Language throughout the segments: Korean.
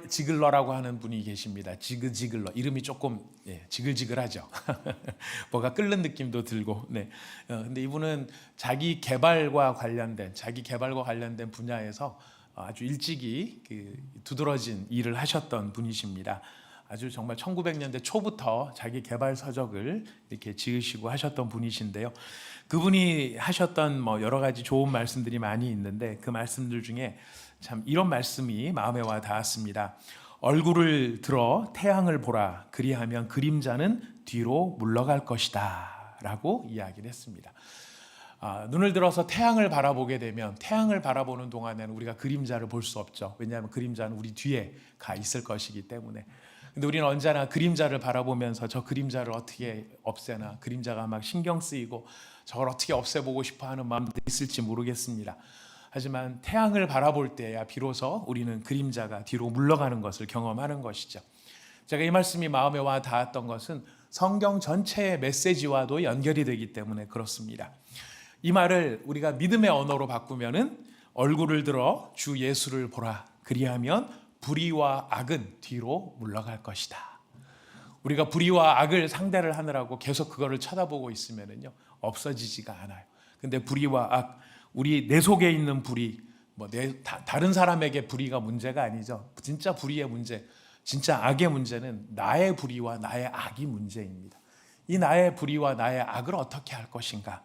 지글러라고 하는 분이 계십니다. 지글러 이름이 조금 지글지글하죠. 뭐가 끓는 느낌도 들고. 네. 근데 이분은 자기 개발과 관련된 분야에서 아주 일찍이 두드러진 일을 하셨던 분이십니다. 아주 정말 1900년대 초부터 자기 개발 서적을 이렇게 지으시고 하셨던 분이신데요. 그분이 하셨던 여러 가지 좋은 말씀들이 많이 있는데 그 말씀들 중에 참 이런 말씀이 마음에 와 닿았습니다. 얼굴을 들어 태양을 보라. 그리하면 그림자는 뒤로 물러갈 것이다. 라고 이야기를 했습니다. 눈을 들어서 태양을 바라보게 되면 태양을 바라보는 동안에는 우리가 그림자를 볼 수 없죠. 왜냐하면 그림자는 우리 뒤에 가 있을 것이기 때문에. 근데 우리는 언제나 그림자를 바라보면서 저 그림자를 어떻게 없애나, 그림자가 막 신경 쓰이고 저걸 어떻게 없애보고 싶어 하는 마음도 있을지 모르겠습니다. 하지만 태양을 바라볼 때야 비로소 우리는 그림자가 뒤로 물러가는 것을 경험하는 것이죠. 제가 이 말씀이 마음에 와 닿았던 것은 성경 전체의 메시지와도 연결이 되기 때문에 그렇습니다. 이 말을 우리가 믿음의 언어로 바꾸면은 얼굴을 들어 주 예수를 보라. 그리하면 불의와 악은 뒤로 물러갈 것이다. 우리가 불의와 악을 상대를 하느라고 계속 그거를 쳐다보고 있으면은요 없어지지가 않아요. 근데 불의와 악, 내 속에 있는 불의, 다른 사람에게 불의가 문제가 아니죠. 진짜 불의의 문제, 진짜 악의 문제는 나의 불의와 나의 악이 문제입니다. 이 나의 불의와 나의 악을 어떻게 할 것인가?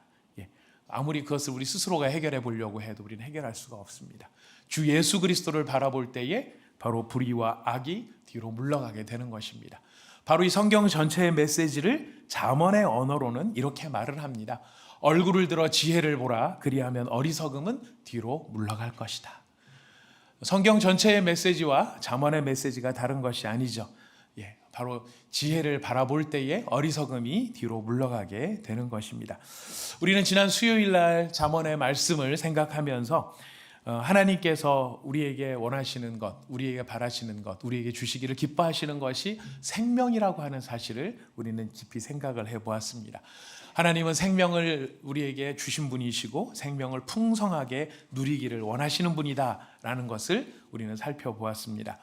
아무리 그것을 우리 스스로가 해결해 보려고 해도 우리는 해결할 수가 없습니다. 주 예수 그리스도를 바라볼 때에 바로 불의와 악이 뒤로 물러가게 되는 것입니다. 바로 이 성경 전체의 메시지를 잠언의 언어로는 이렇게 말을 합니다. 얼굴을 들어 지혜를 보라. 그리하면 어리석음은 뒤로 물러갈 것이다. 성경 전체의 메시지와 잠언의 메시지가 다른 것이 아니죠. 바로 지혜를 바라볼 때에 어리석음이 뒤로 물러가게 되는 것입니다. 우리는 지난 수요일 날 잠언의 말씀을 생각하면서 하나님께서 우리에게 원하시는 것, 우리에게 바라시는 것, 우리에게 주시기를 기뻐하시는 것이 생명이라고 하는 사실을 우리는 깊이 생각을 해보았습니다. 하나님은 생명을 우리에게 주신 분이시고 생명을 풍성하게 누리기를 원하시는 분이다라는 것을 우리는 살펴보았습니다.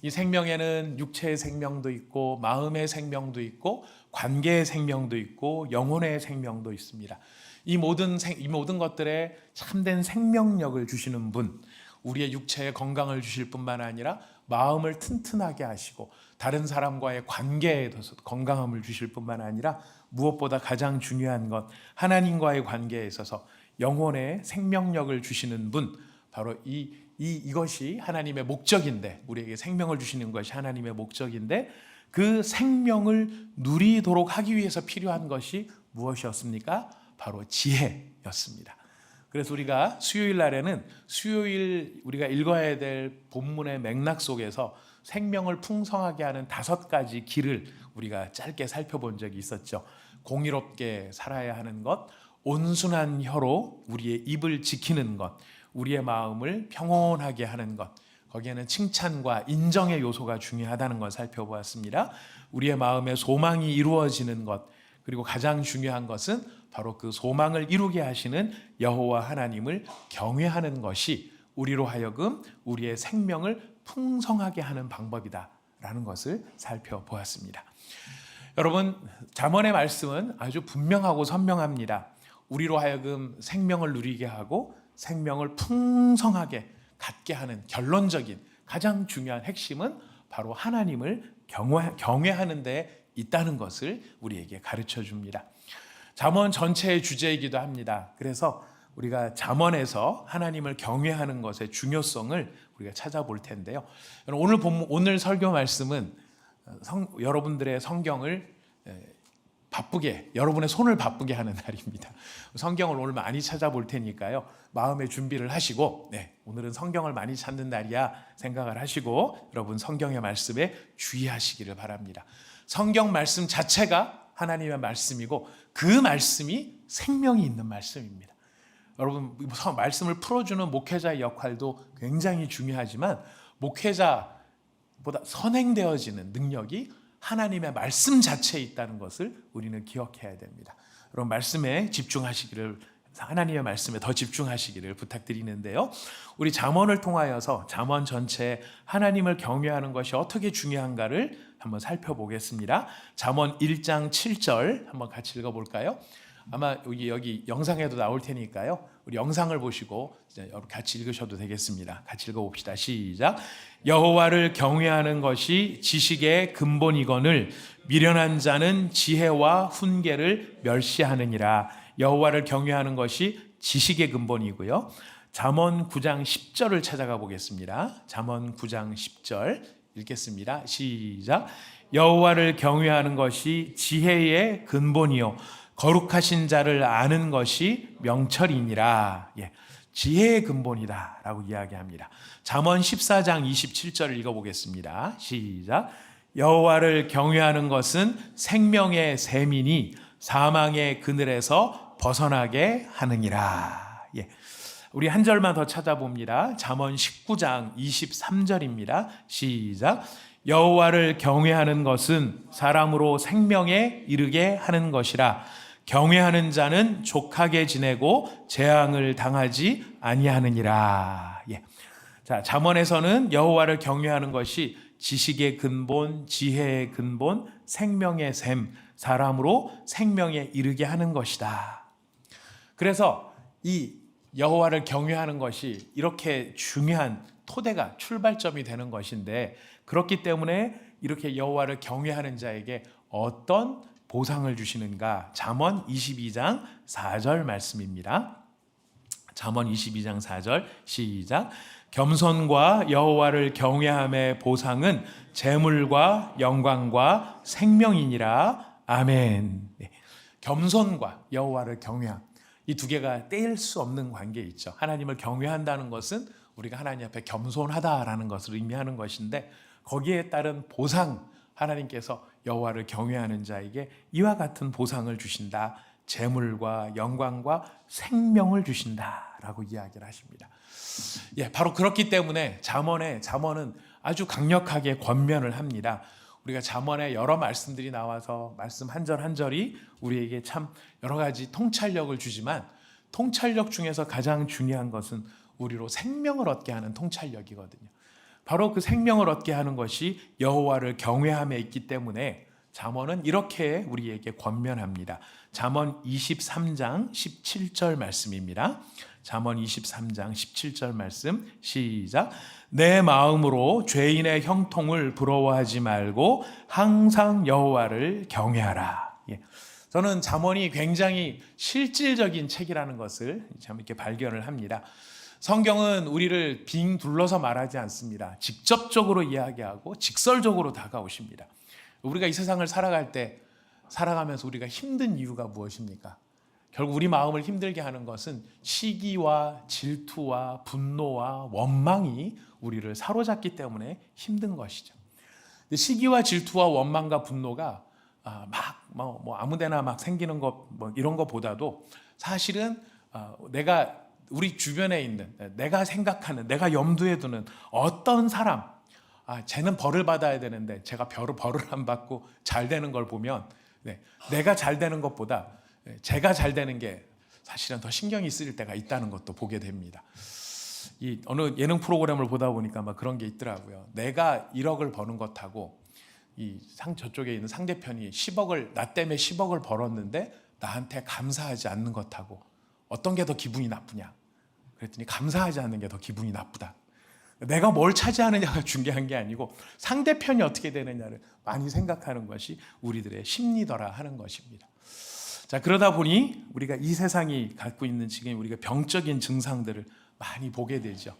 이 생명에는 육체의 생명도 있고 마음의 생명도 있고 관계의 생명도 있고 영혼의 생명도 있습니다. 이 모든 것들에 참된 생명력을 주시는 분, 우리의 육체의 건강을 주실 뿐만 아니라 마음을 튼튼하게 하시고 다른 사람과의 관계에 있어서 건강함을 주실 뿐만 아니라 무엇보다 가장 중요한 것, 하나님과의 관계에 있어서 영혼의 생명력을 주시는 분, 바로 이것이 하나님의 목적인데, 우리에게 생명을 주시는 것이 하나님의 목적인데 그 생명을 누리도록 하기 위해서 필요한 것이 무엇이었습니까? 바로 지혜였습니다. 그래서 우리가 수요일 날에는 우리가 읽어야 될 본문의 맥락 속에서 생명을 풍성하게 하는 5가지 길을 우리가 짧게 살펴본 적이 있었죠. 공의롭게 살아야 하는 것, 온순한 혀로 우리의 입을 지키는 것, 우리의 마음을 평온하게 하는 것, 거기에는 칭찬과 인정의 요소가 중요하다는 걸 살펴보았습니다. 우리의 마음에 소망이 이루어지는 것, 그리고 가장 중요한 것은 바로 그 소망을 이루게 하시는 여호와 하나님을 경외하는 것이 우리로 하여금 우리의 생명을 풍성하게 하는 방법이다라는 것을 살펴보았습니다. 여러분, 잠언의 말씀은 아주 분명하고 선명합니다. 우리로 하여금 생명을 누리게 하고 생명을 풍성하게 갖게 하는 결론적인 가장 중요한 핵심은 바로 하나님을 경외하는 데 있다는 것을 우리에게 가르쳐 줍니다. 잠언 전체의 주제이기도 합니다. 그래서 우리가 잠언에서 하나님을 경외하는 것의 중요성을 우리가 찾아볼 텐데요. 오늘 설교 말씀은 여러분들의 성경을 여러분의 손을 바쁘게 하는 날입니다. 성경을 오늘 많이 찾아볼 테니까요. 마음의 준비를 하시고, 오늘은 성경을 많이 찾는 날이야 생각을 하시고 여러분 성경의 말씀에 주의하시기를 바랍니다. 성경 말씀 자체가 하나님의 말씀이고 그 말씀이 생명이 있는 말씀입니다. 여러분, 말씀을 풀어주는 목회자의 역할도 굉장히 중요하지만 목회자보다 선행되어지는 능력이 하나님의 말씀 자체에 있다는 것을 우리는 기억해야 됩니다. 여러분, 말씀에 집중하시기를 하나님의 말씀에 더 집중하시기를 부탁드리는데요. 우리 잠언을 통하여서 잠언 전체에 하나님을 경외하는 것이 어떻게 중요한가를 한번 살펴보겠습니다. 잠언 1장 7절 한번 같이 읽어볼까요? 아마 여기 영상에도 나올 테니까요. 우리 영상을 보시고 같이 읽으셔도 되겠습니다. 같이 읽어봅시다. 시작. 여호와를 경외하는 것이 지식의 근본이거늘 미련한 자는 지혜와 훈계를 멸시하느니라. 여호와를 경외하는 것이 지식의 근본이고요. 잠언 9장 10절을 찾아가 보겠습니다. 잠언 9장 10절 읽겠습니다. 시작. 여호와를 경외하는 것이 지혜의 근본이요 거룩하신 자를 아는 것이 명철이니라. 예, 지혜의 근본이다라고 이야기합니다. 잠언 14장 27절을 읽어보겠습니다. 시작. 여호와를 경외하는 것은 생명의 샘이니 사망의 그늘에서 벗어나게 하느니라. 예, 우리 한 절만 더 찾아봅니다. 잠언 19장 23절입니다. 시작. 여호와를 경외하는 것은 사람으로 생명에 이르게 하는 것이라. 경외하는 자는 족하게 지내고 재앙을 당하지 아니하느니라. 예. 자, 잠언에서는 여호와를 경외하는 것이 지식의 근본, 지혜의 근본, 생명의 샘, 사람으로 생명에 이르게 하는 것이다. 그래서 이 여호와를 경외하는 것이 이렇게 중요한 토대가 출발점이 되는 것인데, 그렇기 때문에 이렇게 여호와를 경외하는 자에게 어떤 보상을 주시는가? 잠언 22장 4절 말씀입니다. 잠언 22장 4절 시작. 겸손과 여호와를 경외함의 보상은 재물과 영광과 생명이니라. 아멘. 네. 겸손과 여호와를 경외함, 이 두 개가 떼일 수 없는 관계에 있죠. 하나님을 경외한다는 것은 우리가 하나님 앞에 겸손하다라는 것을 의미하는 것인데, 거기에 따른 보상, 하나님께서 여호와를 경외하는 자에게 이와 같은 보상을 주신다. 재물과 영광과 생명을 주신다라고 이야기를 하십니다. 예, 바로 그렇기 때문에 잠언은 아주 강력하게 권면을 합니다. 우리가 잠언에 여러 말씀들이 나와서 말씀 한 절 한 절이 우리에게 참 여러 가지 통찰력을 주지만, 통찰력 중에서 가장 중요한 것은 우리로 생명을 얻게 하는 통찰력이거든요. 바로 그 생명을 얻게 하는 것이 여호와를 경외함에 있기 때문에 잠언은 이렇게 우리에게 권면합니다. 잠언 23장 17절 말씀입니다. 잠언 23장 17절 말씀 시작. 내 마음으로 죄인의 형통을 부러워하지 말고 항상 여호와를 경외하라. 예. 저는 잠언이 굉장히 실질적인 책이라는 것을 참 이렇게 발견을 합니다. 성경은 우리를 빙 둘러서 말하지 않습니다. 직접적으로 이야기하고 직설적으로 다가오십니다. 우리가 이 세상을 살아가면서 우리가 힘든 이유가 무엇입니까? 결국 우리 마음을 힘들게 하는 것은 시기와 질투와 분노와 원망이 우리를 사로잡기 때문에 힘든 것이죠. 시기와 질투와 원망과 분노가 아무데나 막 생기는 것 이런 것보다도 사실은 우리 주변에 있는, 내가 생각하는, 내가 염두에 두는 어떤 사람, 쟤는 벌을 받아야 되는데 제가 벌을 안 받고 잘 되는 걸 보면, 내가 잘 되는 것보다 제가 잘 되는 게 사실은 더 신경이 쓰일 때가 있다는 것도 보게 됩니다. 이 어느 예능 프로그램을 보다 보니까 막 그런 게 있더라고요. 내가 1억을 버는 것하고 저쪽에 있는 상대편이 나 때문에 10억을 벌었는데 나한테 감사하지 않는 것하고 어떤 게 더 기분이 나쁘냐? 그랬더니 감사하지 않는 게 더 기분이 나쁘다. 내가 뭘 차지하느냐가 중요한 게 아니고 상대편이 어떻게 되느냐를 많이 생각하는 것이 우리들의 심리더라 하는 것입니다. 자, 그러다 보니 우리가 이 세상이 갖고 있는 지금 우리가 병적인 증상들을 많이 보게 되죠.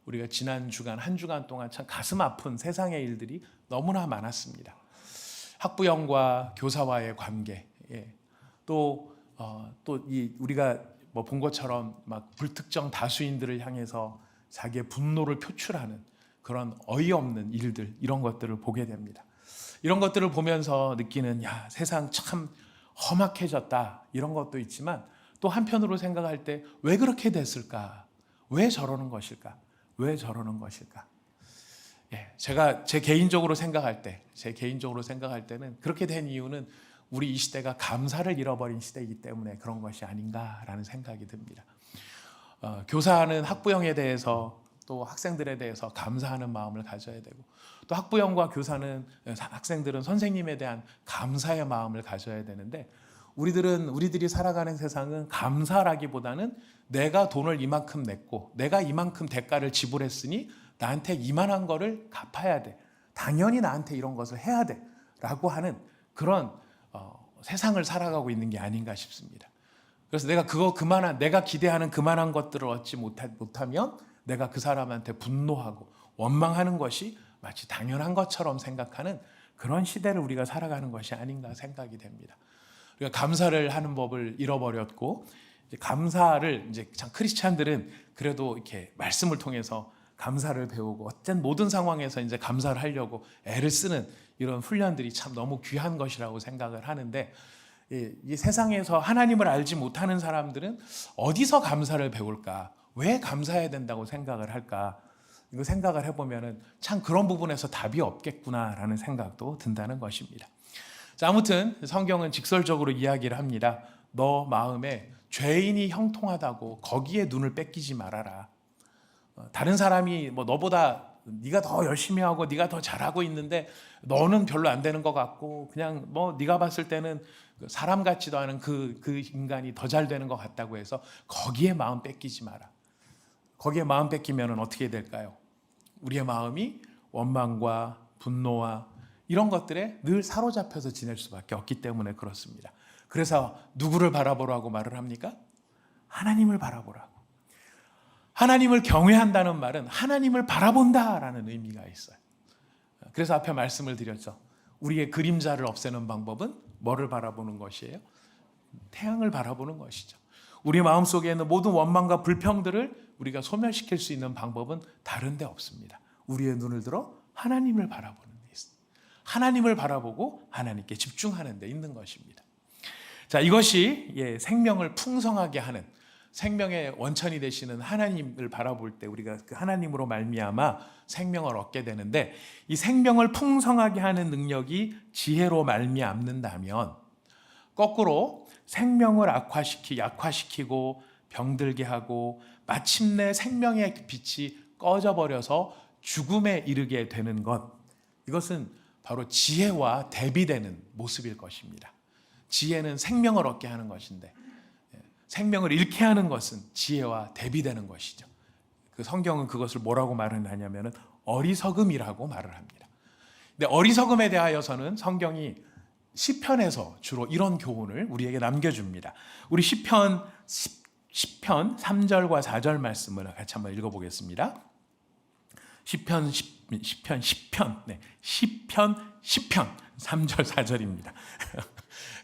우리가 지난 주간, 한 주간 동안 참 가슴 아픈 세상의 일들이 너무나 많았습니다. 학부형과 교사와의 관계, 우리가 본 것처럼 막 불특정 다수인들을 향해서 자기의 분노를 표출하는 그런 어이없는 일들, 이런 것들을 보게 됩니다. 이런 것들을 보면서 느끼는 세상 참 험악해졌다, 이런 것도 있지만, 또 한편으로 생각할 때 왜 그렇게 됐을까? 왜 저러는 것일까? 왜 저러는 것일까? 제가 제 개인적으로 생각할 때는 그렇게 된 이유는 우리 이 시대가 감사를 잃어버린 시대이기 때문에 그런 것이 아닌가라는 생각이 듭니다. 교사는 학부형에 대해서 또 학생들에 대해서 감사하는 마음을 가져야 되고, 또 학부형과 교사는 학생들은 선생님에 대한 감사의 마음을 가져야 되는데, 우리들이 살아가는 세상은 감사라기보다는 내가 돈을 이만큼 냈고 내가 이만큼 대가를 지불했으니 나한테 이만한 거를 갚아야 돼, 당연히 나한테 이런 것을 해야 돼 라고 하는 그런 세상을 살아가고 있는 게 아닌가 싶습니다. 그래서 내가 기대하는 그만한 것들을 얻지 못하면 내가 그 사람한테 분노하고 원망하는 것이 마치 당연한 것처럼 생각하는 그런 시대를 우리가 살아가는 것이 아닌가 생각이 됩니다. 우리가 감사를 하는 법을 잃어버렸고, 감사를 이제 참 크리스찬들은 그래도 이렇게 말씀을 통해서 감사를 배우고 어떤 모든 상황에서 이제 감사를 하려고 애를 쓰는 이런 훈련들이 참 너무 귀한 것이라고 생각을 하는데, 이 세상에서 하나님을 알지 못하는 사람들은 어디서 감사를 배울까? 왜 감사해야 된다고 생각을 할까? 이거 생각을 해보면은 참 그런 부분에서 답이 없겠구나라는 생각도 든다는 것입니다. 자, 아무튼 성경은 직설적으로 이야기를 합니다. 너 마음에 죄인이 형통하다고 거기에 눈을 뺏기지 말아라. 다른 사람이 너보다 네가 더 열심히 하고 네가 더 잘하고 있는데 너는 별로 안 되는 것 같고, 그냥 네가 봤을 때는 사람 같지도 않은 그 인간이 더 잘 되는 것 같다고 해서 거기에 마음 뺏기지 마라. 거기에 마음 뺏기면 어떻게 될까요? 우리의 마음이 원망과 분노와 이런 것들에 늘 사로잡혀서 지낼 수밖에 없기 때문에 그렇습니다. 그래서 누구를 바라보라고 말을 합니까? 하나님을 바라보라고. 하나님을 경외한다는 말은 하나님을 바라본다라는 의미가 있어요. 그래서 앞에 말씀을 드렸죠. 우리의 그림자를 없애는 방법은 뭐를 바라보는 것이에요? 태양을 바라보는 것이죠. 우리 마음속에 있는 모든 원망과 불평들을 우리가 소멸시킬 수 있는 방법은 다른 데 없습니다. 우리의 눈을 들어 하나님을 바라보는 데 있습니다. 하나님을 바라보고 하나님께 집중하는 데 있는 것입니다. 자, 이것이 생명을 풍성하게 하는, 생명의 원천이 되시는 하나님을 바라볼 때 우리가 그 하나님으로 말미암아 생명을 얻게 되는데, 이 생명을 풍성하게 하는 능력이 지혜로 말미암는다면 거꾸로 생명을 약화시키고 병들게 하고 마침내 생명의 빛이 꺼져버려서 죽음에 이르게 되는 것, 이것은 바로 지혜와 대비되는 모습일 것입니다. 지혜는 생명을 얻게 하는 것인데 생명을 잃게 하는 것은 지혜와 대비되는 것이죠. 그 성경은 그것을 뭐라고 말을 하냐면 어리석음이라고 말을 합니다. 근데 어리석음에 대하여서는 성경이 시편에서 주로 이런 교훈을 우리에게 남겨줍니다. 우리 시편 3절과 4절 말씀을 같이 한번 읽어보겠습니다. 시편 10편 3절 4절입니다.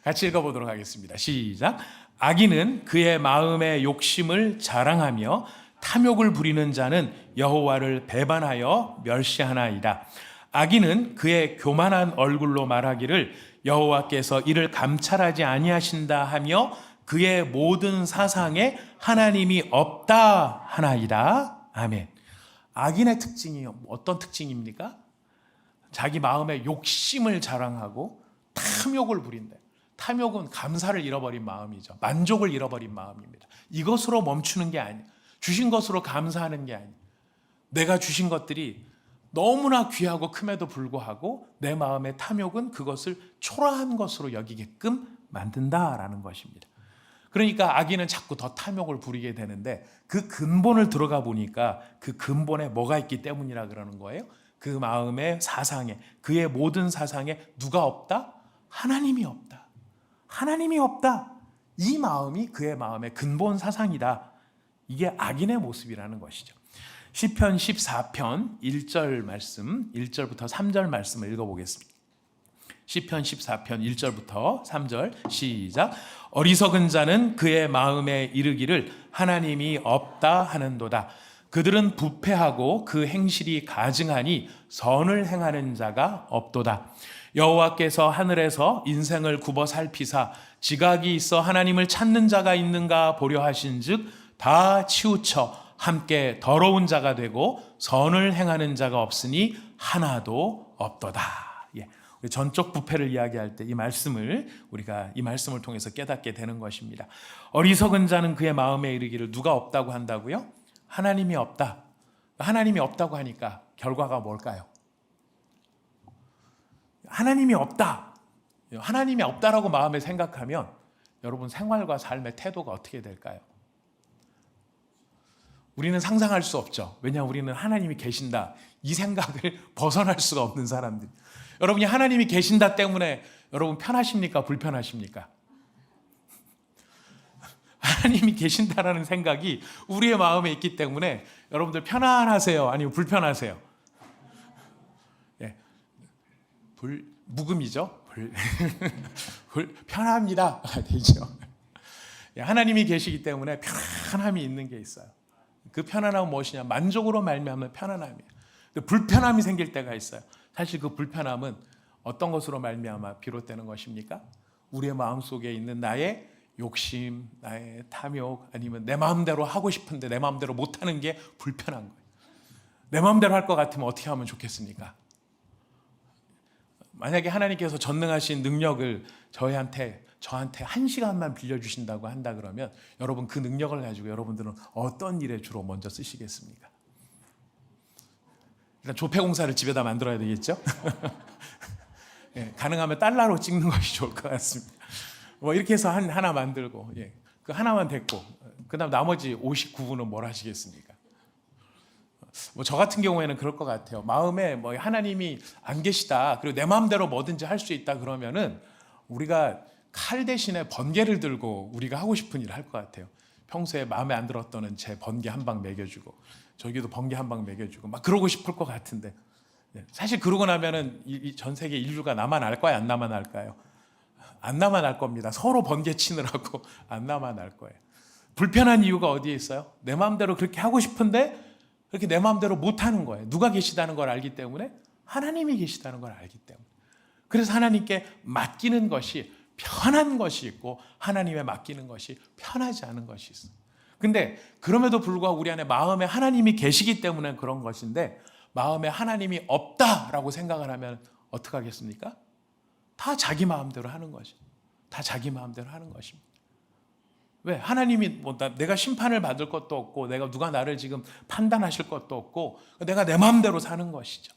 같이 읽어보도록 하겠습니다. 시작. 악인은 그의 마음의 욕심을 자랑하며 탐욕을 부리는 자는 여호와를 배반하여 멸시하나이다. 악인은 그의 교만한 얼굴로 말하기를 여호와께서 이를 감찰하지 아니하신다 하며 그의 모든 사상에 하나님이 없다 하나이다. 아멘. 악인의 특징이 어떤 특징입니까? 자기 마음의 욕심을 자랑하고 탐욕을 부린다. 탐욕은 감사를 잃어버린 마음이죠. 만족을 잃어버린 마음입니다. 이것으로 멈추는 게 아니에요. 주신 것으로 감사하는 게 아니에요. 내가 주신 것들이 너무나 귀하고 큼에도 불구하고 내 마음의 탐욕은 그것을 초라한 것으로 여기게끔 만든다라는 것입니다. 그러니까 악인은 자꾸 더 탐욕을 부리게 되는데 그 근본을 들어가 보니까 그 근본에 뭐가 있기 때문이라 그러는 거예요. 그 마음의 사상에, 그의 모든 사상에 누가 없다? 하나님이 없다. 하나님이 없다. 이 마음이 그의 마음의 근본 사상이다. 이게 악인의 모습이라는 것이죠. 시편 14편 1절 말씀, 1절부터 3절 말씀을 읽어보겠습니다. 시편 14편 1절부터 3절 시작. 어리석은 자는 그의 마음에 이르기를 하나님이 없다 하는도다. 그들은 부패하고 그 행실이 가증하니 선을 행하는 자가 없도다. 여호와께서 하늘에서 인생을 굽어 살피사 지각이 있어 하나님을 찾는 자가 있는가 보려 하신즉 다 치우쳐 함께 더러운 자가 되고 선을 행하는 자가 없으니 하나도 없도다. 전적 부패를 이야기할 때 이 말씀을 우리가 이 말씀을 통해서 깨닫게 되는 것입니다. 어리석은 자는 그의 마음에 이르기를 누가 없다고 한다고요? 하나님이 없다. 하나님이 없다고 하니까 결과가 뭘까요? 하나님이 없다. 하나님이 없다라고 마음에 생각하면 여러분 생활과 삶의 태도가 어떻게 될까요? 우리는 상상할 수 없죠. 왜냐하면 우리는 하나님이 계신다. 이 생각을 벗어날 수가 없는 사람들. 여러분이 하나님이 계신다 때문에 여러분 편하십니까? 불편하십니까? 하나님이 계신다라는 생각이 우리의 마음에 있기 때문에 여러분들 편안하세요? 아니면 불편하세요? 예, 묵음이죠. 편합니다. 되죠. 예, 하나님이 계시기 때문에 편안함이 있는 게 있어요. 그 편안함은 무엇이냐? 만족으로 말미암는 편안함이에요. 불편함이 생길 때가 있어요. 사실 그 불편함은 어떤 것으로 말미암아 비롯되는 것입니까? 우리의 마음속에 있는 나의 욕심, 나의 탐욕, 아니면 내 마음대로 하고 싶은데 내 마음대로 못하는 게 불편한 거예요. 내 마음대로 할 것 같으면 어떻게 하면 좋겠습니까? 만약에 하나님께서 전능하신 능력을 저한테 1시간만 빌려주신다고 한다 그러면 여러분 그 능력을 가지고 여러분들은 어떤 일에 주로 먼저 쓰시겠습니까? 일단 조폐공사를 집에다 만들어야 되겠죠? 예, 가능하면 달러로 찍는 것이 좋을 것 같습니다. 뭐 이렇게 해서 하나 만들고, 예, 그 하나만 됐고, 그다음 나머지 59분은 뭘 하시겠습니까? 뭐 저 같은 경우에는 그럴 것 같아요. 마음에 뭐 하나님이 안 계시다, 그리고 내 마음대로 뭐든지 할 수 있다 그러면은 우리가 칼 대신에 번개를 들고 우리가 하고 싶은 일을 할 것 같아요. 평소에 마음에 안 들었던 제 번개 한 방 먹여주고 저기도 번개 한 방 먹여주고 막 그러고 싶을 것 같은데, 사실 그러고 나면은 전 세계 인류가 나만 알까요? 안 나만 알까요? 안 나만 알 겁니다. 서로 번개 치느라고 안 나만 알 거예요. 불편한 이유가 어디에 있어요? 내 마음대로 그렇게 하고 싶은데 그렇게 내 마음대로 못하는 거예요. 누가 계시다는 걸 알기 때문에, 하나님이 계시다는 걸 알기 때문에. 그래서 하나님께 맡기는 것이 편한 것이 있고 하나님에 맡기는 것이 편하지 않은 것이 있어요. 근데 그럼에도 불구하고 우리 안에 마음에 하나님이 계시기 때문에 그런 것인데, 마음에 하나님이 없다라고 생각을 하면 어떻게 하겠습니까? 다 자기 마음대로 하는 거죠. 다 자기 마음대로 하는 것입니다. 왜? 하나님이 뭐 내가 심판을 받을 것도 없고 내가 누가 나를 지금 판단하실 것도 없고 내가 내 마음대로 사는 것이죠.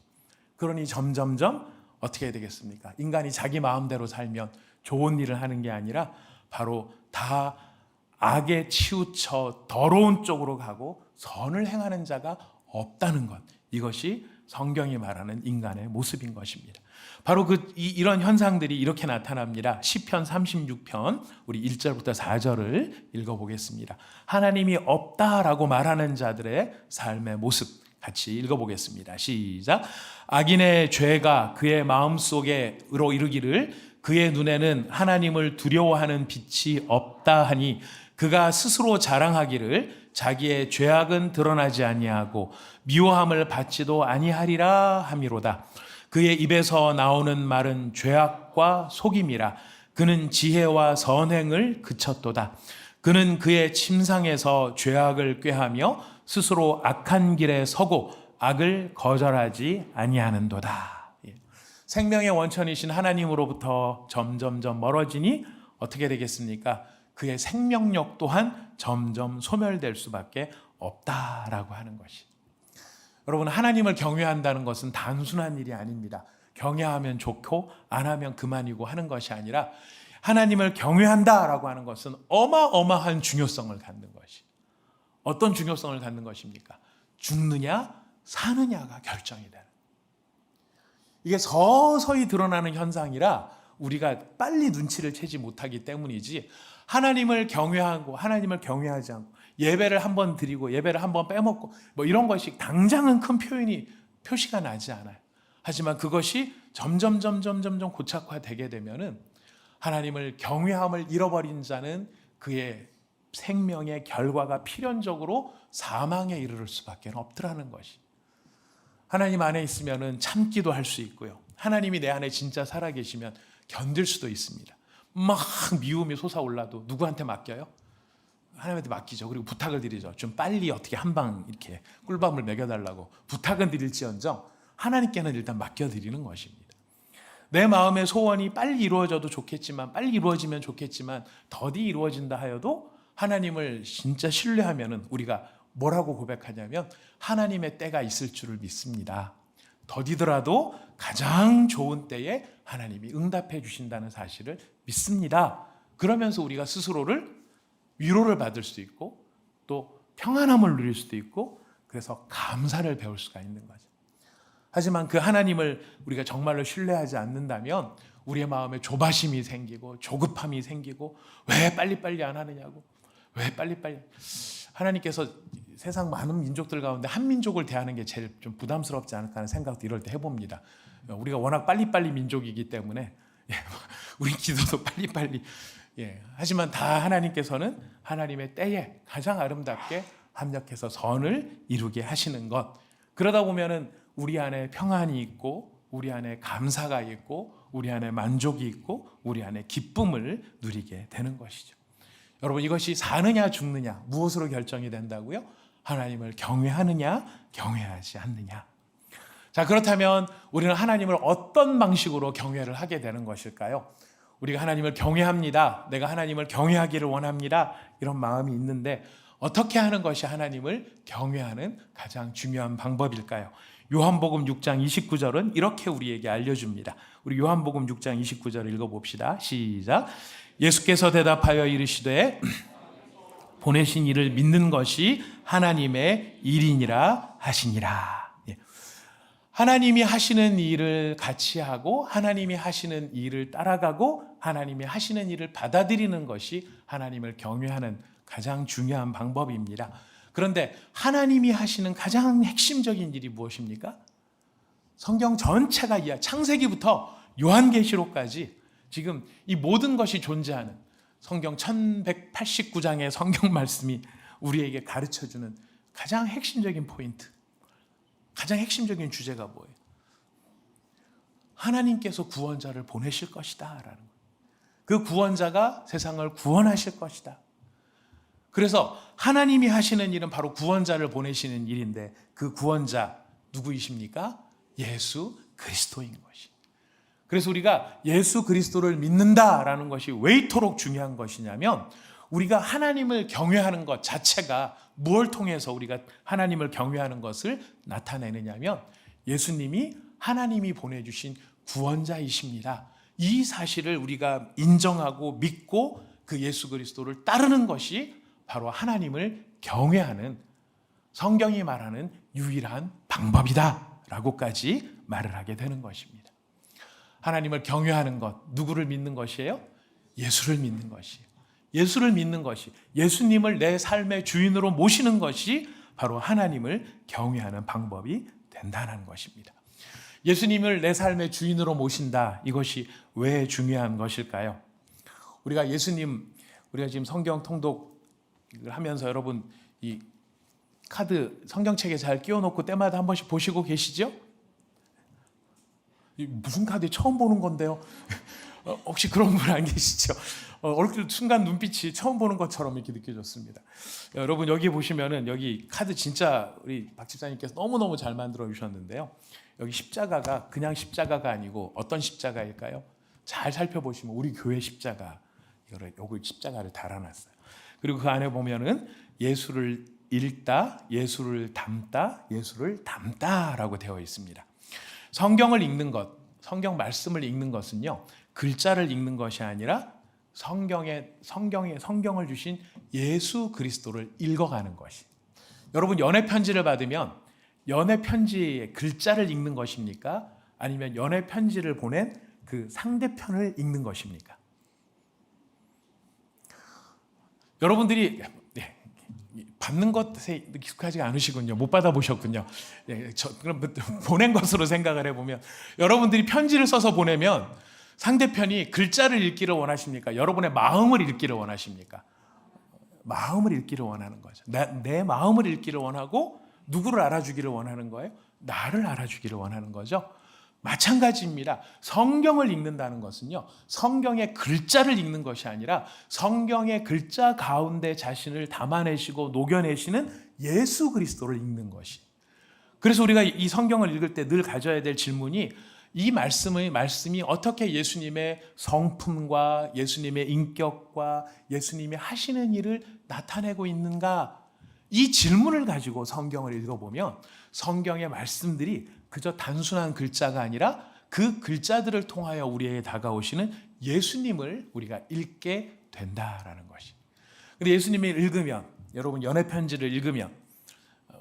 그러니 점점점 어떻게 해야 되겠습니까? 인간이 자기 마음대로 살면 좋은 일을 하는 게 아니라 바로 다 악에 치우쳐 더러운 쪽으로 가고 선을 행하는 자가 없다는 것, 이것이 성경이 말하는 인간의 모습인 것입니다. 바로 이런 현상들이 이렇게 나타납니다. 시편 36편 우리 1절부터 4절을 읽어보겠습니다. 하나님이 없다라고 말하는 자들의 삶의 모습 같이 읽어보겠습니다. 시작. 악인의 죄가 그의 마음속에로 이르기를 그의 눈에는 하나님을 두려워하는 빛이 없다 하니 그가 스스로 자랑하기를 자기의 죄악은 드러나지 아니하고 미워함을 받지도 아니하리라 함이로다. 그의 입에서 나오는 말은 죄악과 속임이라. 그는 지혜와 선행을 그쳤도다. 그는 그의 침상에서 죄악을 꾀하며 스스로 악한 길에 서고 악을 거절하지 아니하는도다. 생명의 원천이신 하나님으로부터 점점점 멀어지니 어떻게 되겠습니까? 그의 생명력 또한 점점 소멸될 수밖에 없다라고 하는 것이. 여러분, 하나님을 경외한다는 것은 단순한 일이 아닙니다. 경외하면 좋고 안 하면 그만이고 하는 것이 아니라 하나님을 경외한다라고 하는 것은 어마어마한 중요성을 갖는 것이. 어떤 중요성을 갖는 것입니까? 죽느냐 사느냐가 결정이 되는. 이게 서서히 드러나는 현상이라 우리가 빨리 눈치를 채지 못하기 때문이지, 하나님을 경외하고 하나님을 경외하지 않고 예배를 한번 드리고 예배를 한번 빼먹고 뭐 이런 것이 당장은 큰 표시가 나지 않아요. 하지만 그것이 점점 고착화되게 되면은 하나님을 경외함을 잃어버린 자는 그의 생명의 결과가 필연적으로 사망에 이르를 수밖에 없더라는 것이. 하나님 안에 있으면은 참기도 할 수 있고요. 하나님이 내 안에 진짜 살아계시면 견딜 수도 있습니다. 막 미움이 솟아올라도 누구한테 맡겨요? 하나님한테 맡기죠. 그리고 부탁을 드리죠. 좀 빨리 어떻게 한 방 이렇게 꿀밤을 먹여달라고 부탁은 드릴지언정 하나님께는 일단 맡겨드리는 것입니다. 내 마음의 소원이 빨리 이루어져도 좋겠지만, 빨리 이루어지면 좋겠지만 더디 이루어진다 하여도 하나님을 진짜 신뢰하면은 우리가 뭐라고 고백하냐면 하나님의 때가 있을 줄을 믿습니다. 더디더라도 가장 좋은 때에 하나님이 응답해 주신다는 사실을 믿습니다. 그러면서 우리가 스스로를 위로를 받을 수 있고 또 평안함을 누릴 수도 있고, 그래서 감사를 배울 수가 있는 거죠. 하지만 그 하나님을 우리가 정말로 신뢰하지 않는다면 우리의 마음에 조바심이 생기고 조급함이 생기고, 왜 빨리빨리 안 하느냐고, 왜 빨리빨리. 하나님께서 세상 많은 민족들 가운데 한 민족을 대하는 게 제일 좀 부담스럽지 않을까 하는 생각도 이럴 때 해봅니다. 우리가 워낙 빨리빨리 민족이기 때문에 우리 기도도 빨리빨리. 하지만 다 하나님께서는 하나님의 때에 가장 아름답게 합력해서 선을 이루게 하시는 것. 그러다 보면은 우리 안에 평안이 있고, 우리 안에 감사가 있고, 우리 안에 만족이 있고, 우리 안에 기쁨을 누리게 되는 것이죠. 여러분, 이것이 사느냐 죽느냐 무엇으로 결정이 된다고요? 하나님을 경외하느냐 경외하지 않느냐. 자, 그렇다면 우리는 하나님을 어떤 방식으로 경외를 하게 되는 것일까요? 우리가 하나님을 경외합니다, 내가 하나님을 경외하기를 원합니다, 이런 마음이 있는데 어떻게 하는 것이 하나님을 경외하는 가장 중요한 방법일까요? 요한복음 6장 29절은 이렇게 우리에게 알려줍니다. 우리 요한복음 6장 29절을 읽어봅시다. 시작. 예수께서 대답하여 이르시되 보내신 이를 믿는 것이 하나님의 일이니라 하시니라. 하나님이 하시는 일을 같이 하고, 하나님이 하시는 일을 따라가고, 하나님이 하시는 일을 받아들이는 것이 하나님을 경외하는 가장 중요한 방법입니다. 그런데 하나님이 하시는 가장 핵심적인 일이 무엇입니까? 성경 전체가 창세기부터 요한계시록까지 지금 이 모든 것이 존재하는 성경 1189장의 성경 말씀이 우리에게 가르쳐주는 가장 핵심적인 포인트, 가장 핵심적인 주제가 뭐예요? 하나님께서 구원자를 보내실 것이다 라는 거예요. 그 구원자가 세상을 구원하실 것이다. 그래서 하나님이 하시는 일은 바로 구원자를 보내시는 일인데, 그 구원자 누구이십니까? 예수 그리스도인 것이. 그래서 우리가 예수 그리스도를 믿는다라는 것이 왜 이토록 중요한 것이냐면, 우리가 하나님을 경외하는 것 자체가 무엇을 통해서 우리가 하나님을 경외하는 것을 나타내느냐면, 예수님이 하나님이 보내주신 구원자이십니다. 이 사실을 우리가 인정하고 믿고 그 예수 그리스도를 따르는 것이 바로 하나님을 경외하는, 성경이 말하는 유일한 방법이다라고까지 말을 하게 되는 것입니다. 하나님을 경외하는 것, 누구를 믿는 것이에요? 예수를 믿는 것이에요. 예수를 믿는 것이, 예수님을 내 삶의 주인으로 모시는 것이 바로 하나님을 경외하는 방법이 된다는 것입니다. 예수님을 내 삶의 주인으로 모신다, 이것이 왜 중요한 것일까요? 우리가 지금 성경 통독 하면서 여러분 이 카드 성경책에 잘 끼워놓고 때마다 한 번씩 보시고 계시죠? 무슨 카드 처음 보는 건데요? 혹시 그런 분 안 계시죠? 얼굴 순간 눈빛이 처음 보는 것처럼 이렇게 느껴졌습니다. 여러분 여기 보시면은 여기 카드 진짜 우리 박 집사님께서 너무너무 잘 만들어 주셨는데요. 여기 십자가가 그냥 십자가가 아니고 어떤 십자가일까요? 잘 살펴보시면 우리 교회 십자가, 여기 십자가를 달아놨어요. 그리고 그 안에 보면은 예수를 읽다, 예수를 담다, 예수를 담다라고 되어 있습니다. 성경을 읽는 것, 성경 말씀을 읽는 것은요, 글자를 읽는 것이 아니라 성경을 주신 예수 그리스도를 읽어가는 것이. 여러분 연애 편지를 받으면 연애 편지의 글자를 읽는 것입니까? 아니면 연애 편지를 보낸 그 상대편을 읽는 것입니까? 여러분들이 받는 것에 익숙하지 않으시군요. 못 받아보셨군요. 그럼 보낸 것으로 생각을 해보면, 여러분들이 편지를 써서 보내면 상대편이 글자를 읽기를 원하십니까? 여러분의 마음을 읽기를 원하십니까? 마음을 읽기를 원하는 거죠. 내 마음을 읽기를 원하고, 누구를 알아주기를 원하는 거예요? 나를 알아주기를 원하는 거죠. 마찬가지입니다. 성경을 읽는다는 것은요, 성경의 글자를 읽는 것이 아니라 성경의 글자 가운데 자신을 담아내시고 녹여내시는 예수 그리스도를 읽는 것이. 그래서 우리가 이 성경을 읽을 때 늘 가져야 될 질문이, 이 말씀이 어떻게 예수님의 성품과 예수님의 인격과 예수님이 하시는 일을 나타내고 있는가? 이 질문을 가지고 성경을 읽어보면 성경의 말씀들이 그저 단순한 글자가 아니라 그 글자들을 통하여 우리에게 다가오시는 예수님을 우리가 읽게 된다라는 것이. 근데 예수님을 읽으면, 여러분 연애 편지를 읽으면,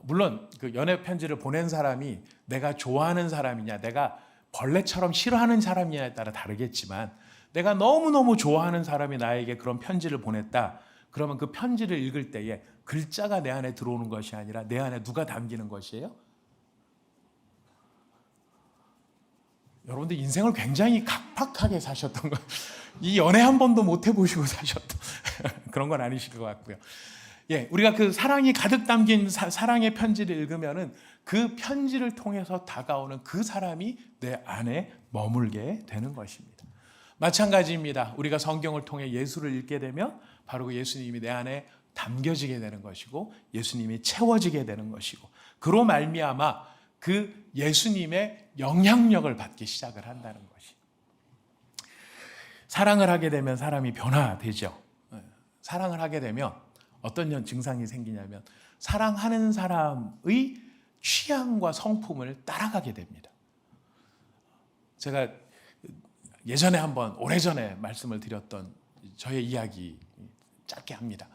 물론 그 연애 편지를 보낸 사람이 내가 좋아하는 사람이냐, 내가 벌레처럼 싫어하는 사람이냐에 따라 다르겠지만, 내가 너무너무 좋아하는 사람이 나에게 그런 편지를 보냈다. 그러면 그 편지를 읽을 때에 글자가 내 안에 들어오는 것이 아니라 내 안에 누가 담기는 것이에요? 여러분들 인생을 굉장히 각박하게 사셨던 거, 이 연애 한 번도 못 해보시고 사셨던 그런 건 아니실 것 같고요. 예, 우리가 그 사랑이 가득 담긴 사랑의 편지를 읽으면은 그 편지를 통해서 다가오는 그 사람이 내 안에 머물게 되는 것입니다. 마찬가지입니다. 우리가 성경을 통해 예수를 읽게 되면 바로 그 예수님이 내 안에 담겨지게 되는 것이고 예수님이 채워지게 되는 것이고, 그로 말미암아 그 예수님의 영향력을 받기 시작을 한다는 것이. 사랑을 하게 되면 사람이 변화되죠. 사랑을 하게 되면 어떤 증상이 생기냐면 사랑하는 사람의 취향과 성품을 따라가게 됩니다. 제가 예전에 한번 오래전에 말씀을 드렸던 저의 이야기 짧게 합니다.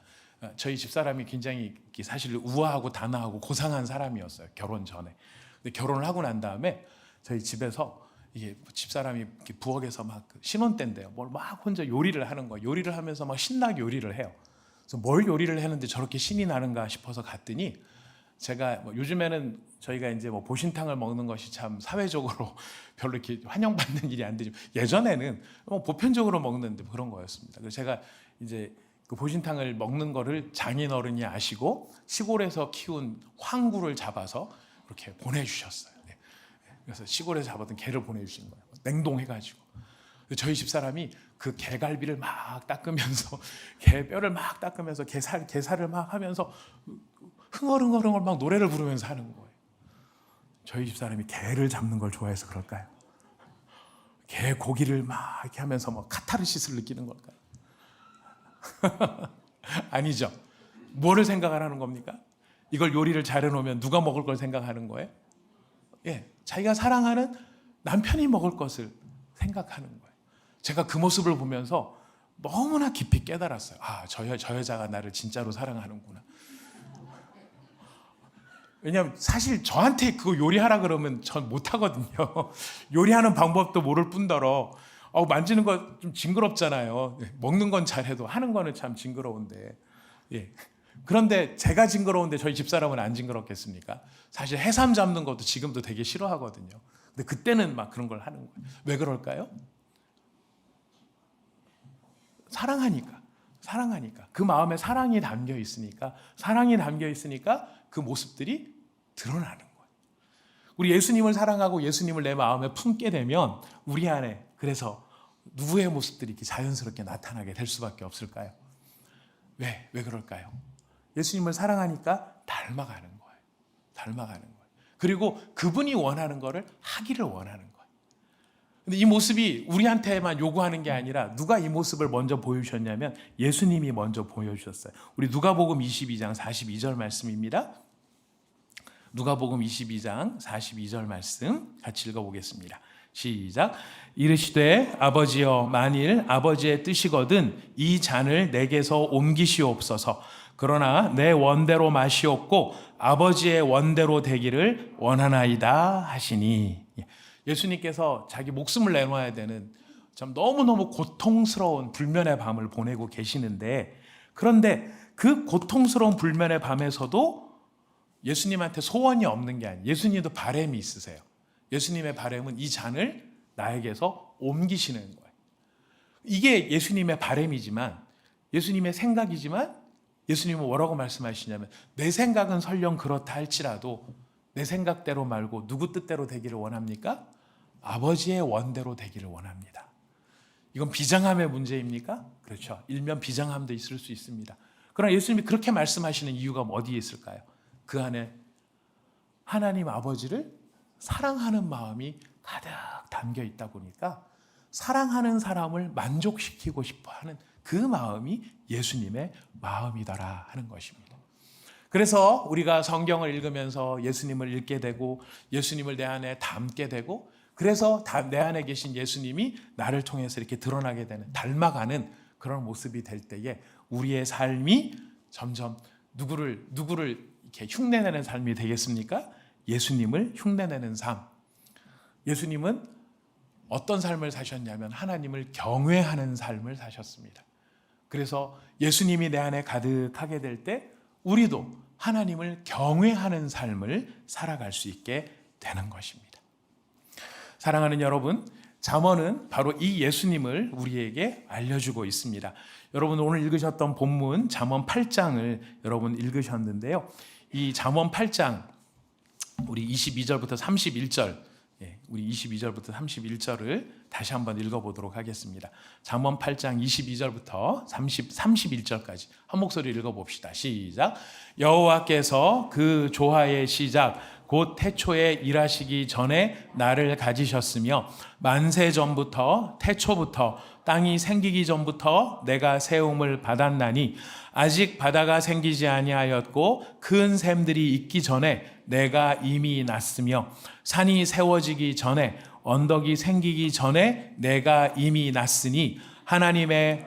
저희 집사람이 굉장히 사실 우아하고 단아하고 고상한 사람이었어요. 결혼 전에. 근데 결혼을 하고 난 다음에 저희 집에서 이게 집사람이 부엌에서 막 신혼 때인데요. 뭘 막 혼자 요리를 하는 거예요. 요리를 하면서 막 신나게 요리를 해요. 그래서 뭘 요리를 했는데 저렇게 신이 나는가 싶어서 갔더니, 제가 요즘에는 저희가 이제 보신탕을 먹는 것이 참 사회적으로 별로 이렇게 환영받는 일이 안 되죠. 예전에는 보편적으로 먹는데 그런 거였습니다. 그래서 제가 이제 그 보신탕을 먹는 거를 장인어른이 아시고 시골에서 키운 황구를 잡아서 이렇게 보내주셨어요. 그래서 시골에서 잡았던 개를 보내주신 거예요. 냉동해가지고. 저희 집사람이 그 개갈비를 막 닦으면서 개 뼈를 막 닦으면서 게살을 막 하면서 흥얼흥얼 막 노래를 부르면서 하는 거예요. 저희 집사람이 개를 잡는 걸 좋아해서 그럴까요? 개 고기를 막 이렇게 하면서 뭐 카타르시스를 느끼는 걸까요? 아니죠. 뭐를 생각을 하는 겁니까? 이걸 요리를 잘해놓으면 누가 먹을 걸 생각하는 거예요? 예, 자기가 사랑하는 남편이 먹을 것을 생각하는 거예요. 제가 그 모습을 보면서 너무나 깊이 깨달았어요. 아, 저 여자가 나를 진짜로 사랑하는구나. 왜냐하면 사실 저한테 그거 요리하라 그러면 전 못하거든요. 요리하는 방법도 모를 뿐더러 만지는 거 좀 징그럽잖아요. 먹는 건 잘해도 하는 거는 참 징그러운데. 예. 그런데 제가 징그러운데 저희 집사람은 안 징그럽겠습니까? 사실 해삼 잡는 것도 지금도 되게 싫어하거든요. 근데 그때는 막 그런 걸 하는 거예요. 왜 그럴까요? 사랑하니까. 그 마음에 사랑이 담겨 있으니까 그 모습들이 드러나는 거예요. 우리 예수님을 사랑하고 예수님을 내 마음에 품게 되면 우리 안에, 그래서 누구의 모습들이 이렇게 자연스럽게 나타나게 될 수밖에 없을까요? 왜 그럴까요? 예수님을 사랑하니까 닮아가는 거예요. 그리고 그분이 원하는 거를 하기를 원하는 거예요. 근데 이 모습이 우리한테만 요구하는 게 아니라 누가 이 모습을 먼저 보여주셨냐면 예수님이 먼저 보여주셨어요. 우리 누가복음 22장 42절 말씀입니다. 누가복음 22장 42절 말씀 같이 읽어보겠습니다. 시작. 이르시되 아버지여, 만일 아버지의 뜻이거든 이 잔을 내게서 옮기시옵소서. 그러나 내 원대로 마시옵고 아버지의 원대로 되기를 원하나이다 하시니. 예수님께서 자기 목숨을 내놓아야 되는 참 너무너무 고통스러운 불면의 밤을 보내고 계시는데, 그런데 그 고통스러운 불면의 밤에서도 예수님한테 소원이 없는 게 아니에요. 예수님도 바람이 있으세요. 예수님의 바람은 이 잔을 나에게서 옮기시는 거예요. 이게 예수님의 바람이지만, 예수님의 생각이지만, 예수님은 뭐라고 말씀하시냐면 내 생각은 설령 그렇다 할지라도 내 생각대로 말고 누구 뜻대로 되기를 원합니까? 아버지의 원대로 되기를 원합니다. 이건 비장함의 문제입니까? 그렇죠. 일면 비장함도 있을 수 있습니다. 그러나 예수님이 그렇게 말씀하시는 이유가 어디에 있을까요? 그 안에 하나님 아버지를 사랑하는 마음이 가득 담겨 있다 보니까 사랑하는 사람을 만족시키고 싶어 하는 그 마음이 예수님의 마음이더라 하는 것입니다. 그래서 우리가 성경을 읽으면서 예수님을 읽게 되고 예수님을 내 안에 담게 되고 그래서 내 안에 계신 예수님이 나를 통해서 이렇게 드러나게 되는, 닮아가는 그런 모습이 될 때에 우리의 삶이 점점 누구를 이렇게 흉내내는 삶이 되겠습니까? 예수님을 흉내내는 삶. 예수님은 어떤 삶을 사셨냐면 하나님을 경외하는 삶을 사셨습니다. 그래서 예수님이 내 안에 가득하게 될 때 우리도 하나님을 경외하는 삶을 살아갈 수 있게 되는 것입니다. 사랑하는 여러분, 잠언은 바로 이 예수님을 우리에게 알려주고 있습니다. 여러분 오늘 읽으셨던 본문 잠언 8장을 여러분 읽으셨는데요. 이 잠언 8장 우리 22절부터 31절, 우리 22절부터 31절을 다시 한번 읽어보도록 하겠습니다. 잠언 8장 22절부터 31절까지 한 목소리 읽어봅시다. 시작. 여호와께서 그 조화의 시작 곧 태초에 일하시기 전에 나를 가지셨으며 만세 전부터 태초부터 땅이 생기기 전부터 내가 세움을 받았나니 아직 바다가 생기지 아니하였고 큰 샘들이 있기 전에 내가 이미 났으며 산이 세워지기 전에 언덕이 생기기 전에 내가 이미 났으니 하나님의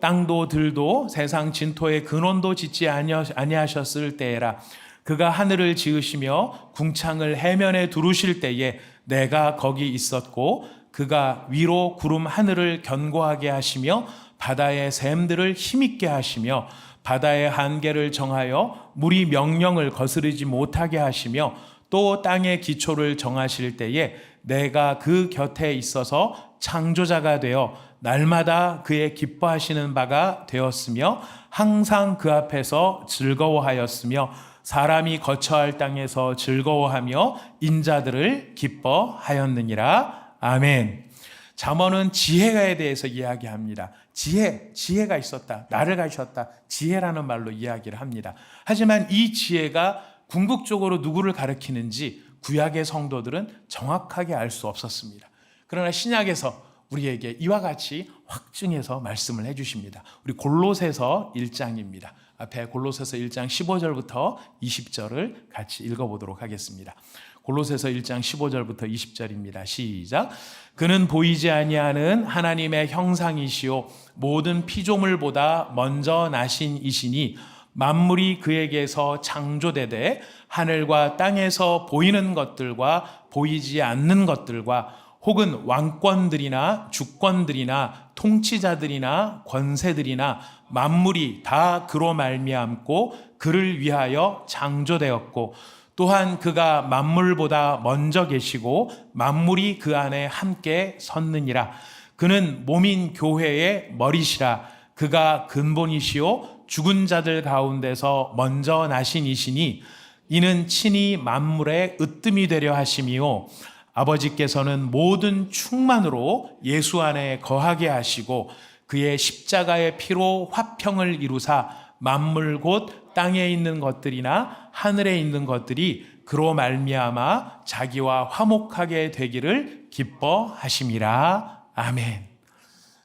땅도 들도 세상 진토의 근원도 짓지 아니하셨을 때에라. 그가 하늘을 지으시며 궁창을 해면에 두르실 때에 내가 거기 있었고 그가 위로 구름 하늘을 견고하게 하시며 바다의 샘들을 힘있게 하시며 바다의 한계를 정하여 물이 명령을 거스르지 못하게 하시며 또 땅의 기초를 정하실 때에 내가 그 곁에 있어서 창조자가 되어 날마다 그의 기뻐하시는 바가 되었으며 항상 그 앞에서 즐거워하였으며 사람이 거처할 땅에서 즐거워하며 인자들을 기뻐하였느니라. 아멘. 잠언은 지혜에 대해서 이야기합니다. 지혜가 있었다. 나를 가르쳤다. 지혜라는 말로 이야기를 합니다. 하지만 이 지혜가 궁극적으로 누구를 가리키는지 구약의 성도들은 정확하게 알 수 없었습니다. 그러나 신약에서 우리에게 이와 같이 확증해서 말씀을 해주십니다. 우리 골로새서 1장입니다. 앞에 골로새서 1장 15절부터 20절을 같이 읽어보도록 하겠습니다. 골로새서 1장 15절부터 20절입니다. 시작. 그는 보이지 아니하는 하나님의 형상이시요 모든 피조물보다 먼저 나신 이시니 만물이 그에게서 창조되되 하늘과 땅에서 보이는 것들과 보이지 않는 것들과 혹은 왕권들이나 주권들이나 통치자들이나 권세들이나 만물이 다 그로 말미암고 그를 위하여 창조되었고 또한 그가 만물보다 먼저 계시고 만물이 그 안에 함께 섰느니라. 그는 몸인 교회의 머리시라. 그가 근본이시요 죽은 자들 가운데서 먼저 나신 이시니 이는 친히 만물의 으뜸이 되려 하심이요 아버지께서는 모든 충만으로 예수 안에 거하게 하시고 그의 십자가의 피로 화평을 이루사 만물 곧 땅에 있는 것들이나 하늘에 있는 것들이 그로 말미암아 자기와 화목하게 되기를 기뻐하심이라. 아멘.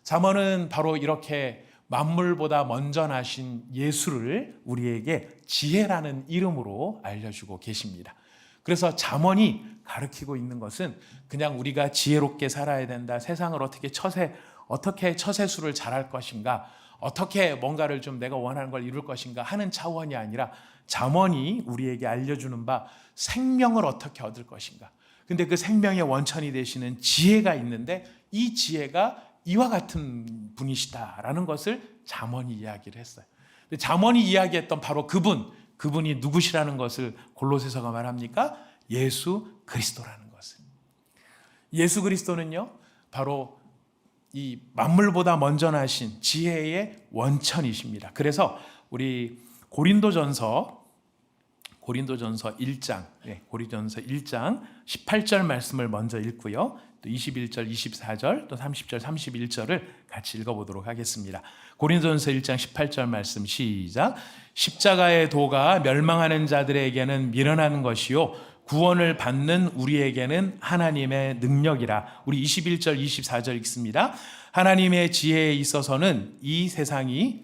잠언은 바로 이렇게 만물보다 먼저 나신 예수를 우리에게 지혜라는 이름으로 알려주고 계십니다. 그래서 잠언이 가르치고 있는 것은 그냥 우리가 지혜롭게 살아야 된다, 세상을 어떻게 처세술을 잘할 것인가, 어떻게 뭔가를 좀 내가 원하는 걸 이룰 것인가 하는 차원이 아니라 잠언이 우리에게 알려주는 바 생명을 어떻게 얻을 것인가. 근데 그 생명의 원천이 되시는 지혜가 있는데 이 지혜가 이와 같은 분이시다라는 것을 잠언이 이야기를 했어요. 근데 잠언이 이야기했던 바로 그분이 누구시라는 것을 골로새서가 말합니까? 예수 그리스도라는 것을. 예수 그리스도는요, 바로 이 만물보다 먼저 나신 지혜의 원천이십니다. 그래서 우리 고린도전서 1장, 고린도전서 1장 18절 말씀을 먼저 읽고요. 또 21절, 24절, 또 30절, 31절을 같이 읽어보도록 하겠습니다. 고린도전서 1장 18절 말씀 시작. 십자가의 도가 멸망하는 자들에게는 미련한 것이요 구원을 받는 우리에게는 하나님의 능력이라. 우리 21절 24절 읽습니다. 하나님의 지혜에 있어서는 이 세상이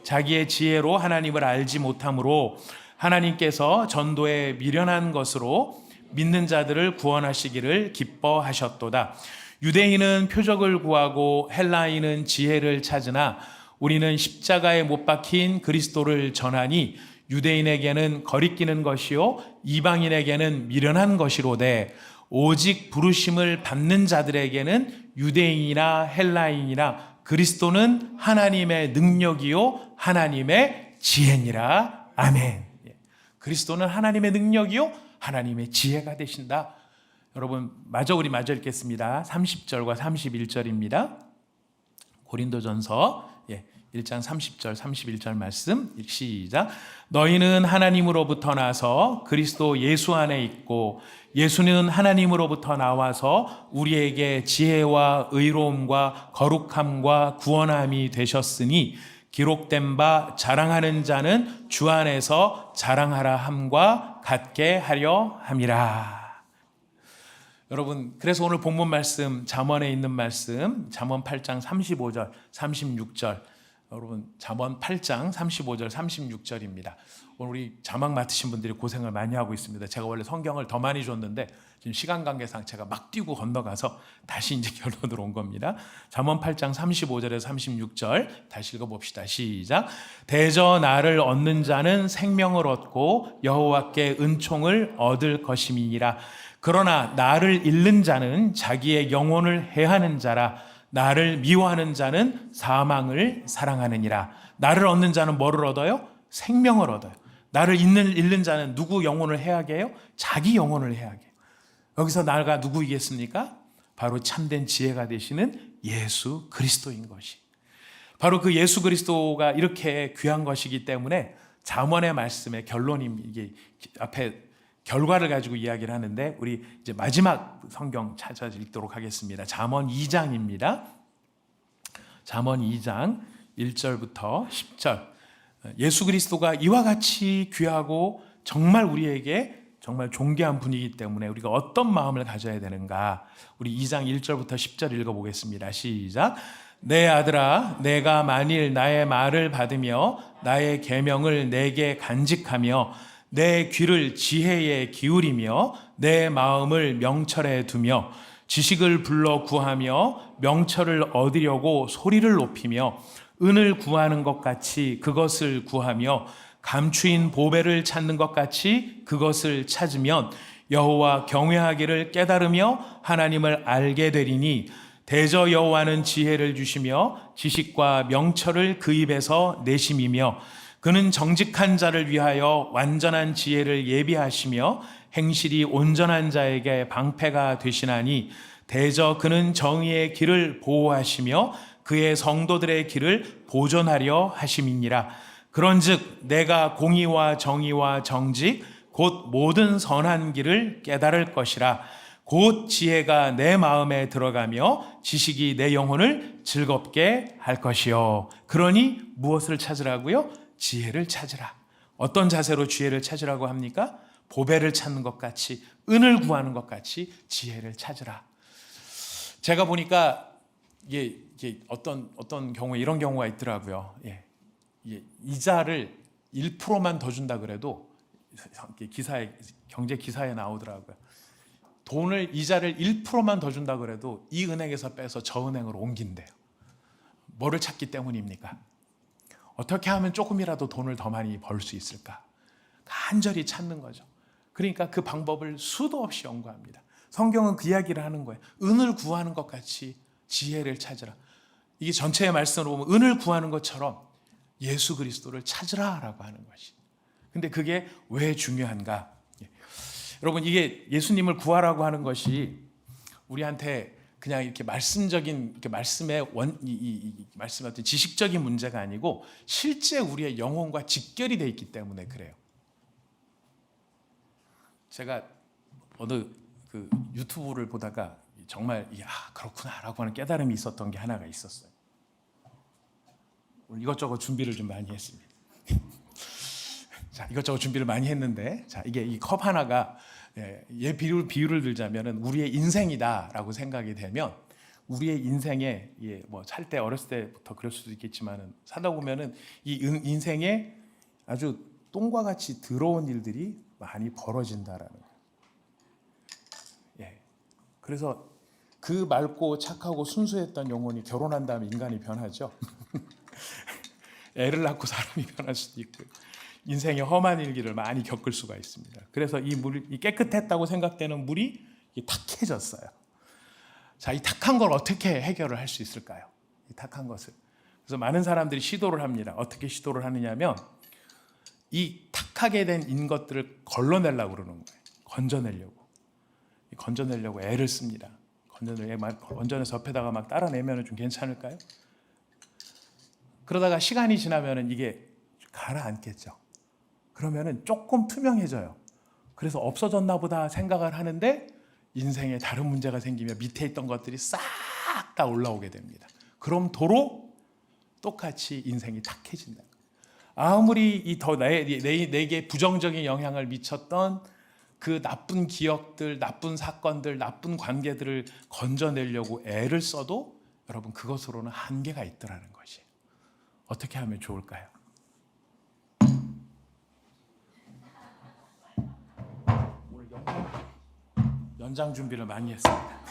자기의 지혜로 하나님을 알지 못하므로 하나님께서 전도에 미련한 것으로 믿는 자들을 구원하시기를 기뻐하셨도다. 유대인은 표적을 구하고 헬라인은 지혜를 찾으나 우리는 십자가에 못 박힌 그리스도를 전하니 유대인에게는 거리끼는 것이요 이방인에게는 미련한 것이로되 오직 부르심을 받는 자들에게는 유대인이나 헬라인이나 그리스도는 하나님의 능력이요 하나님의 지혜니라. 아멘. 그리스도는 하나님의 능력이요 하나님의 지혜가 되신다. 여러분 우리 마저 읽겠습니다. 30절과 31절입니다. 고린도전서 1장 30절 31절 말씀 시작. 너희는 하나님으로부터 나서 그리스도 예수 안에 있고 예수는 하나님으로부터 나와서 우리에게 지혜와 의로움과 거룩함과 구원함이 되셨으니 기록된 바 자랑하는 자는 주 안에서 자랑하라 함과 같게 하려 함이라. 여러분 그래서 오늘 본문 말씀 잠언에 있는 말씀 잠언 8장 35절 36절 여러분 잠언 8장 35절 36절입니다. 오늘 우리 자막 맡으신 분들이 고생을 많이 하고 있습니다. 제가 원래 성경을 더 많이 줬는데 지금 시간 관계상 제가 막 뛰고 건너가서 다시 이제 결론으로 온 겁니다. 잠언 8장 35절에서 36절 다시 읽어봅시다. 시작. 대저 나를 얻는 자는 생명을 얻고 여호와께 은총을 얻을 것임이니라. 그러나 나를 잃는 자는 자기의 영혼을 해하는 자라. 나를 미워하는 자는 사망을 사랑하느니라. 나를 얻는 자는 뭐를 얻어요? 생명을 얻어요. 나를 잃는 자는 누구 영혼을 해하게 해요? 자기 영혼을 해하게 해요. 여기서 나가 누구이겠습니까? 바로 참된 지혜가 되시는 예수 그리스도인 것이. 바로 그 예수 그리스도가 이렇게 귀한 것이기 때문에 잠언의 말씀의 결론이 이게 앞에 결과를 가지고 이야기를 하는데 우리 이제 마지막 성경 찾아 읽도록 하겠습니다. 잠언 2장입니다. 잠언 2장 1절부터 10절. 예수 그리스도가 이와 같이 귀하고 정말 우리에게 정말 존귀한 분이기 때문에 우리가 어떤 마음을 가져야 되는가? 우리 2장 1절부터 10절 읽어보겠습니다. 시작. 내 아들아, 내가 만일 나의 말을 받으며 나의 계명을 내게 간직하며 내 귀를 지혜에 기울이며 내 마음을 명철에 두며 지식을 불러 구하며 명철을 얻으려고 소리를 높이며 은을 구하는 것 같이 그것을 구하며 감추인 보배를 찾는 것 같이 그것을 찾으면 여호와 경외하기를 깨달으며 하나님을 알게 되리니 대저 여호와는 지혜를 주시며 지식과 명철을 그 입에서 내심이며 그는 정직한 자를 위하여 완전한 지혜를 예비하시며 행실이 온전한 자에게 방패가 되시나니 대저 그는 정의의 길을 보호하시며 그의 성도들의 길을 보존하려 하심이니라. 그런즉 내가 공의와 정의와 정직 곧 모든 선한 길을 깨달을 것이라. 곧 지혜가 내 마음에 들어가며 지식이 내 영혼을 즐겁게 할 것이요. 그러니 무엇을 찾으라고요? 지혜를 찾으라. 어떤 자세로 지혜를 찾으라고 합니까? 보배를 찾는 것 같이 은을 구하는 것 같이 지혜를 찾으라. 제가 보니까 이게 어떤 경우에 이런 경우가 있더라고요. 이자를 1%만 더 준다 그래도 경제 기사에 나오더라고요. 이자를 1%만 더 준다 그래도 이 은행에서 빼서 저 은행으로 옮긴대요. 뭐를 찾기 때문입니까? 어떻게 하면 조금이라도 돈을 더 많이 벌 수 있을까? 간절히 찾는 거죠. 그러니까 그 방법을 수도 없이 연구합니다. 성경은 그 이야기를 하는 거예요. 은을 구하는 것 같이 지혜를 찾으라. 이게 전체의 말씀으로 보면 은을 구하는 것처럼 예수 그리스도를 찾으라라고 하는 것이. 근데 그게 왜 중요한가? 여러분 이게 예수님을 구하라고 하는 것이 우리한테 그냥 이렇게 말씀적인 이렇게 말씀의 말씀의 어떤 지식적인 문제가 아니고 실제 우리의 영혼과 직결이 돼 있기 때문에 그래요. 제가 어느 그 유튜브를 보다가 정말 그렇구나라고 하는 깨달음이 있었던 게 하나가 있었어요. 오늘 이것저것 준비를 좀 많이 했습니다. 자, 이것저것 준비를 많이 했는데, 자, 이게 이 컵 하나가 비유를 들자면은 우리의 인생이다라고 생각이 되면, 우리의 인생에 뭐 살 때 어렸을 때부터 그럴 수도 있겠지만은 사다 보면은 이 인생에 아주 똥과 같이 더러운 일들이 많이 벌어진다라는 거예요. 예. 그래서 그 맑고 착하고 순수했던 영혼이 결혼한 다음에 인간이 변하죠. 애를 낳고 사람이 변할 수도 있고 인생의 험한 일기를 많이 겪을 수가 있습니다. 그래서 이 물이 깨끗했다고 생각되는 물이 탁해졌어요. 자, 이 탁한 걸 어떻게 해결을 할 수 있을까요? 이 탁한 것을. 그래서 많은 사람들이 시도를 합니다. 어떻게 시도를 하느냐면 이 탁하게 된 것들을 걸러내려고 그러는 거예요. 건져내려고 애를 씁니다. 건져내서 옆에다가 막 따라내면 좀 괜찮을까요? 그러다가 시간이 지나면 이게 가라앉겠죠. 그러면은 조금 투명해져요. 그래서 없어졌나 보다 생각을 하는데 인생에 다른 문제가 생기면 밑에 있던 것들이 싹 다 올라오게 됩니다. 그럼 도로 똑같이 인생이 탁해진다. 아무리 내게 부정적인 영향을 미쳤던 그 나쁜 기억들, 나쁜 사건들, 나쁜 관계들을 건져내려고 애를 써도 여러분 그것으로는 한계가 있더라는 것이에요. 어떻게 하면 좋을까요? 오늘 연장 준비를 많이 했습니다.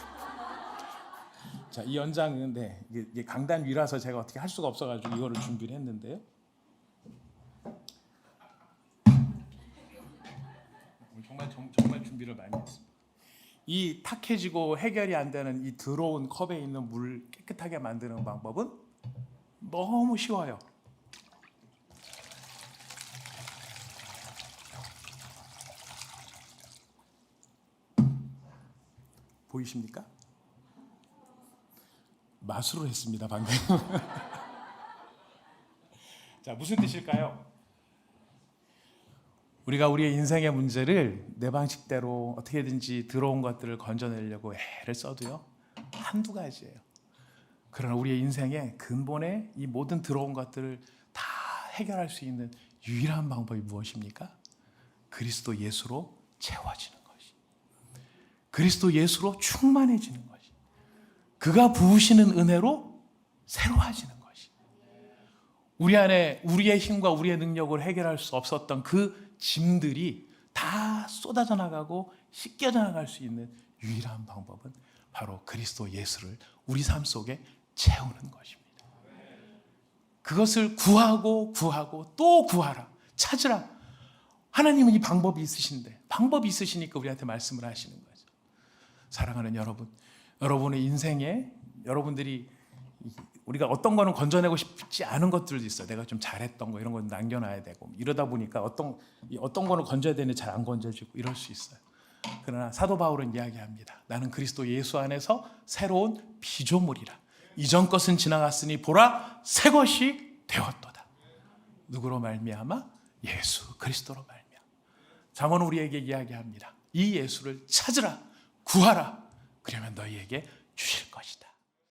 자, 이 연장은 이게 강단 위라서 제가 어떻게 할 수가 없어가지고 이거를 준비를 했는데요. 정말 준비를 많이 했습니다. 이 탁해지고 해결이 안 되는 이 더러운 컵에 있는 물을 깨끗하게 만드는 방법은 너무 쉬워요. 보이십니까? 마술을 했습니다, 방금. 자, 무슨 뜻일까요? 우리가 우리의 인생의 문제를 내 방식대로 어떻게든지 들어온 것들을 건져내려고 애를 써도요, 한두 가지예요. 그러나 우리의 인생의 근본에 이 모든 들어온 것들을 다 해결할 수 있는 유일한 방법이 무엇입니까? 그리스도 예수로 채워지는 것이, 그리스도 예수로 충만해지는 것이, 그가 부으시는 은혜로 새로워지는 것이, 우리 안에 우리의 힘과 우리의 능력으로 해결할 수 없었던 그 짐들이 다 쏟아져 나가고 씻겨져 나갈 수 있는 유일한 방법은 바로 그리스도 예수를 우리 삶 속에 채우는 것입니다. 그것을 구하고 또 구하라, 찾으라. 하나님은 이 방법이 있으신데, 방법이 있으시니까 우리한테 말씀을 하시는 거죠. 사랑하는 여러분, 여러분의 인생에 여러분들이 우리가 어떤 거는 건져내고 싶지 않은 것들도 있어요. 내가 좀 잘했던 거 이런 건 남겨놔야 되고, 이러다 보니까 어떤 거는 건져야 되는데 잘 안 건져지고 이럴 수 있어요. 그러나 사도 바울은 이야기합니다. 나는 그리스도 예수 안에서 새로운 피조물이라. 이전 것은 지나갔으니 보라 새 것이 되었도다. 누구로 말미암아? 예수 그리스도로 말미암아. 잠언은 우리에게 이야기합니다. 이 예수를 찾으라, 구하라. 그러면 너희에게 주실 것이다.